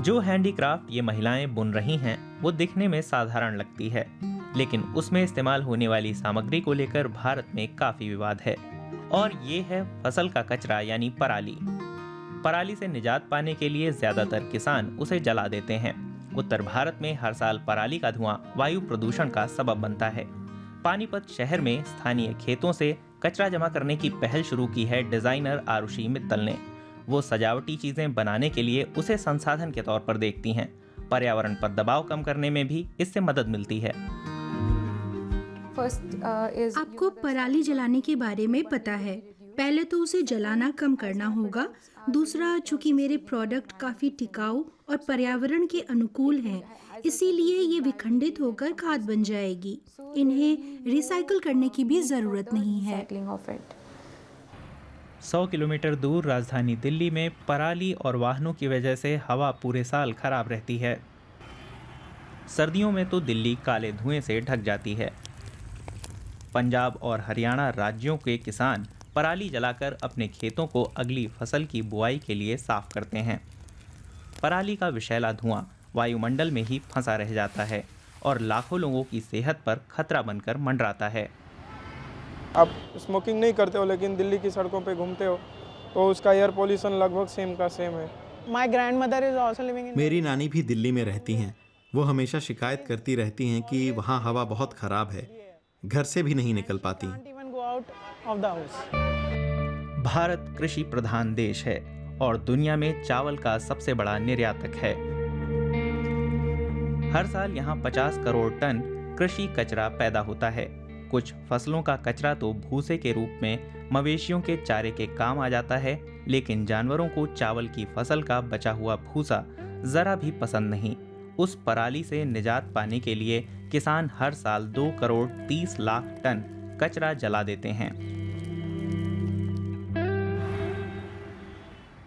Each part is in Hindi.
जो हैंडीक्राफ्ट ये महिलाएं बुन रही हैं वो दिखने में साधारण लगती है, लेकिन उसमें इस्तेमाल होने वाली सामग्री को लेकर भारत में काफी विवाद है। और ये है फसल का कचरा यानी पराली। पराली से निजात पाने के लिए ज्यादातर किसान उसे जला देते हैं। उत्तर भारत में हर साल पराली का धुआं वायु प्रदूषण का सबब बनता है। पानीपत शहर में स्थानीय खेतों से कचरा जमा करने की पहल शुरू की है डिजाइनर आरुषि मित्तल ने। वो सजावटी चीजें बनाने के लिए उसे संसाधन के तौर पर देखती हैं। पर्यावरण पर दबाव कम करने में भी इससे मदद मिलती है। आपको पराली जलाने के बारे में पता है। पहले तो उसे जलाना कम करना होगा। दूसरा, चूंकि मेरे प्रोडक्ट काफी टिकाऊ और पर्यावरण के अनुकूल हैं, इसीलिए ये विखंडित होकर खाद बन जाएगी। इन्हें रिसाइकल करने की भी जरूरत नहीं है। 100 किलोमीटर दूर राजधानी दिल्ली में पराली और वाहनों की वजह से हवा पूरे साल खराब रहती है। सर्दियों में तो दिल्ली काले धुएं से ढक जाती है। पंजाब और हरियाणा राज्यों के किसान पराली जलाकर अपने खेतों को अगली फसल की बुआई के लिए साफ करते हैं। पराली का विषैला धुआं वायुमंडल में ही फंसा रह जाता है और लाखों लोगों की सेहत पर खतरा बनकर मंडराता है। आप स्मोकिंग नहीं करते हो लेकिन दिल्ली की सड़कों पे घूमते हो तो उसका एयर पोल्यूशन लगभग सेम का सेम है। My grandmother is also living in मेरी नानी भी दिल्ली में रहती हैं। वो हमेशा शिकायत करती रहती हैं कि वहाँ हवा बहुत खराब है, घर से भी नहीं निकल पाती। Can't even go out of the house. Bharat कृषि प्रधान देश है और दुनिया में चावल का सबसे बड़ा निर्यातक है। हर साल यहाँ 50 करोड़ टन कृषि कचरा पैदा होता है। कुछ फसलों का कचरा तो भूसे के रूप में मवेशियों के चारे के काम आ जाता है, लेकिन जानवरों को चावल की फसल का बचा हुआ भूसा जरा भी पसंद नहीं। उस पराली से निजात पाने के लिए किसान हर साल 2 करोड़ 30 लाख टन कचरा जला देते हैं।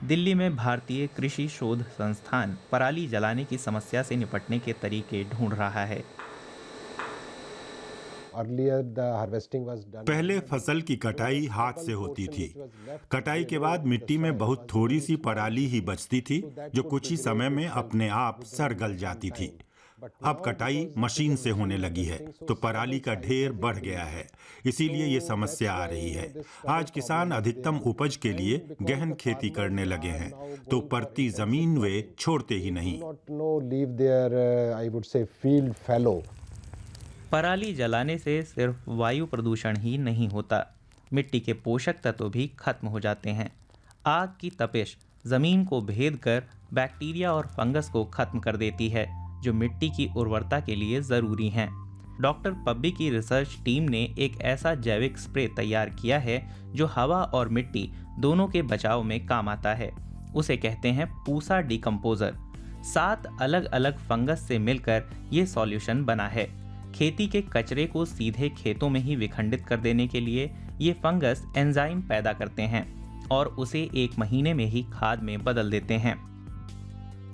दिल्ली में भारतीय कृषि शोध संस्थान पराली जलाने की समस्या से निपटने के तरीके ढूंढ रहा है। पहले फसल की कटाई हाथ से होती थी। कटाई के बाद मिट्टी में बहुत थोड़ी सी पराली ही बचती थी, जो कुछ ही समय में अपने आप सड़ गल जाती थी। अब कटाई मशीन से होने लगी है तो पराली का ढेर बढ़ गया है, इसीलिए ये समस्या आ रही है। आज किसान अधिकतम उपज के लिए गहन खेती करने लगे हैं, तो परती जमीन वे छोड़ते ही नहीं। पराली जलाने से सिर्फ वायु प्रदूषण ही नहीं होता, मिट्टी के पोषक तत्व भी खत्म हो जाते हैं। आग की तपिश जमीन को भेद कर बैक्टीरिया और फंगस को खत्म कर देती है, जो मिट्टी की उर्वरता के लिए जरूरी हैं। डॉक्टर पब्बी की रिसर्च टीम ने एक ऐसा जैविक स्प्रे तैयार किया है जो हवा और मिट्टी दोनों के बचाव में काम आता है। उसे कहते हैं पूसा डिकम्पोजर। 7 अलग अलग फंगस से मिलकर ये सॉल्यूशन बना है। खेती के कचरे को सीधे खेतों में ही विखंडित कर देने के लिए ये फंगस एंजाइम पैदा करते हैं और उसे 1 महीने में ही खाद में बदल देते हैं।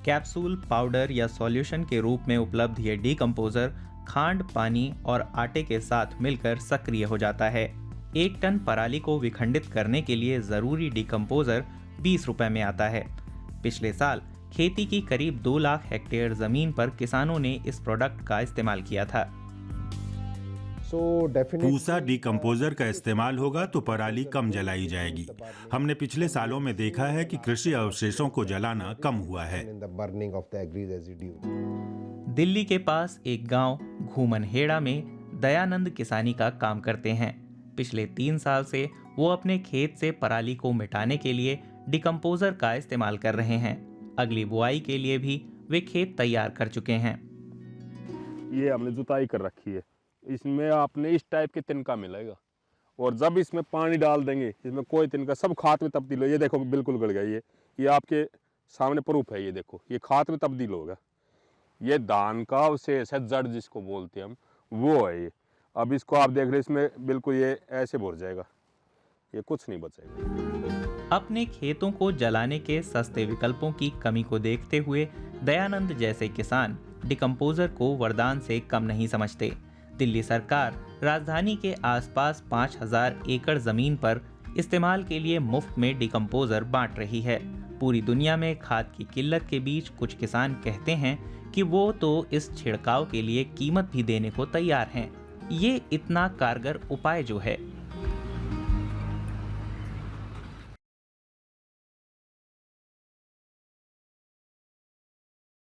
कैप्सूल, पाउडर या सॉल्यूशन के रूप में उपलब्ध ये डिकम्पोजर खांड, पानी और आटे के साथ मिलकर सक्रिय हो जाता है। 1 टन पराली को विखंडित करने के लिए जरूरी डिकम्पोजर 20 रुपए में आता है। पिछले साल खेती की करीब 2 लाख हेक्टेयर जमीन पर किसानों ने इस प्रोडक्ट का इस्तेमाल किया था। पूसा डिकम्पोजर का इस्तेमाल होगा तो पराली कम जलाई जाएगी। हमने पिछले सालों में देखा है कि कृषि अवशेषों को जलाना कम हुआ है। दिल्ली के पास एक गांव घूमनहेड़ा में दयानंद किसानी का काम करते हैं। पिछले 3 साल से वो अपने खेत से पराली को मिटाने के लिए डिकम्पोजर का इस्तेमाल कर रहे हैं। अगली बुआई के लिए भी वे खेत तैयार कर चुके हैं। ये हमने जुताई कर रखी है। इसमें आपने इस टाइप के तिनका मिलेगा और जब इसमें पानी डाल देंगे, इसमें कोई तिनका सब खाद में तब्दील हो। ये देखो बिल्कुल गल गया। ये आपके सामने प्रूफ है। ये देखो, ये खाद में तब्दील होगा। ये धान का अवशेष है, जड़ जिसको बोलते हैं हम, वो है ये। अब इसको आप देख रहे, इसमें बिल्कुल ये ऐसे भर जाएगा, ये कुछ नहीं बचेगा। अपने खेतों को जलाने के सस्ते विकल्पों की कमी को देखते हुए दयानंद जैसे किसान डिकम्पोजर को वरदान से कम नहीं समझते। दिल्ली सरकार राजधानी के आसपास 5000 एकड़ जमीन पर इस्तेमाल के लिए मुफ्त में डिकम्पोजर बांट रही है। पूरी दुनिया में खाद की किल्लत के बीच कुछ किसान कहते हैं कि वो तो इस छिड़काव के लिए कीमत भी देने को तैयार हैं। ये इतना कारगर उपाय जो है